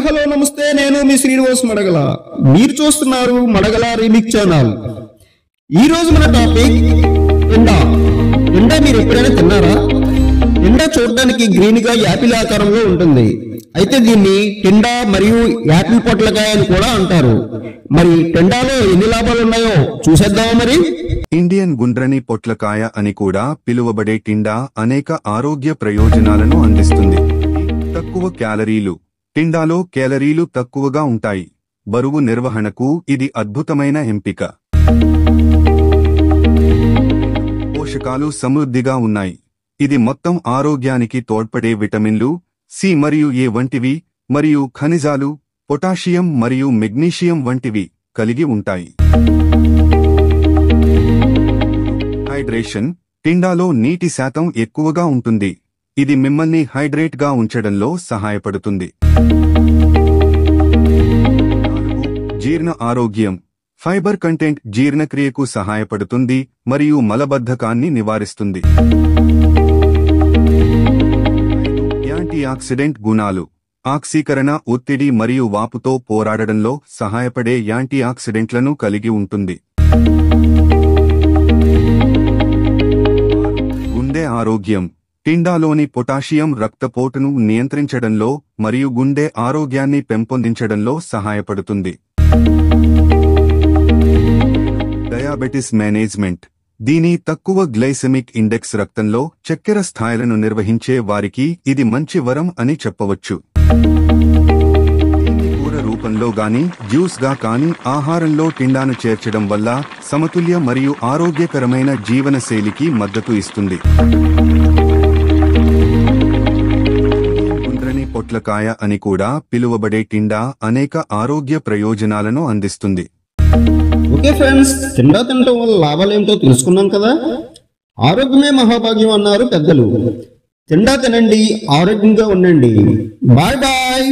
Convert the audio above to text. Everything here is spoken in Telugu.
హలో నమస్తే, నేను మీ శ్రీనివాస్ మడగల. మీరు చూస్తున్నారు మడగల రీమిక్స్ ఛానల్. ఈ రోజు మన టాపిక్ ఎండా. ఎండా మీరు ఎప్పుడైనా తిన్నారా? ఎండా చూడడానికి గ్రీన్ గా యాపిల్ ఆకారంలో ఉంటుంది. అయితే దీన్ని టెండా మరియు యాపిల్ పొట్లకాయ అని కూడా అంటారు. మరి టెండాలో ఎన్ని లాభాలు ఉన్నాయో చూసేద్దామా మరి. ఇండియన్ గుండ్రని పొట్లకాయ అని కూడా పిలువబడే టిండా అనేక ఆరోగ్య ప్రయోజనాలను అందిస్తుంది. తక్కువ క్యాలరీలు. టిండాలో క్యాలరీలు తక్కువగా ఉంటాయి. బరువు నిర్వహణకు ఇది అద్భుతమైన ఎంపిక. పోషకాలు సమృద్ధిగా ఉన్నాయి. ఇది మొత్తం ఆరోగ్యానికి తోడ్పడే విటమిన్లు సి మరియు ఏ వంటివి మరియు ఖనిజాలు, పొటాషియం మరియు మెగ్నీషియం వంటివి కలిగి ఉంటాయి. హైడ్రేషన్. టిండాలో నీటి శాతం ఎక్కువగా ఉంటుంది. ఇది మిమ్మల్ని హైడ్రేట్ గా ఉంచడంలో సహాయపడుతుంది. జీర్ణ ఆరోగ్యం. ఫైబర్ కంటెంట్ జీర్ణక్రియకు సహాయపడుతుంది మరియు మలబద్ధకాన్ని నివారిస్తుంది. యాంటీఆక్సిడెంట్ గుణాలు. ఆక్సీకరణ, ఒత్తిడి మరియు వాపుతో పోరాడడంలో సహాయపడే యాంటీఆక్సిడెంట్లను కలిగి ఉంటుంది. గుండె ఆరోగ్యం. టిండాలోని పొటాషియం రక్తపోటును నియంత్రించడంలో మరియు గుండె ఆరోగ్యాన్ని పెంపొందించడంలో సహాయపడుతుంది. Diabetes management. దీని తక్కువ గ్లైసెమిక్ ఇండెక్స్ రక్తంలో చక్కెర స్థాయిలను నిర్వహించే వారికి ఇది మంచి వరం అని చెప్పవచ్చు. కూర రూపంలో గాని జ్యూస్ గా కానీ ఆహారంలో టిండాను చేర్చడం వల్ల సమతుల్య మరియు ఆరోగ్యకరమైన జీవనశైలికి మద్దతు ఇస్తుంది. గుండ్రని పొట్లకాయ అని కూడా పిలువబడే టిండా అనేక ఆరోగ్య ప్రయోజనాలను అందిస్తుంది. ఓకే ఫ్రెండ్స్, తిండా తినడం వల్ల లాభాలు ఏమిటో తెలుసుకున్నాం కదా. ఆరోగ్యమే మహాభాగ్యం అన్నారు పెద్దలు. తిండా తినండి, ఆరోగ్యంగా ఉండండి. Bye bye.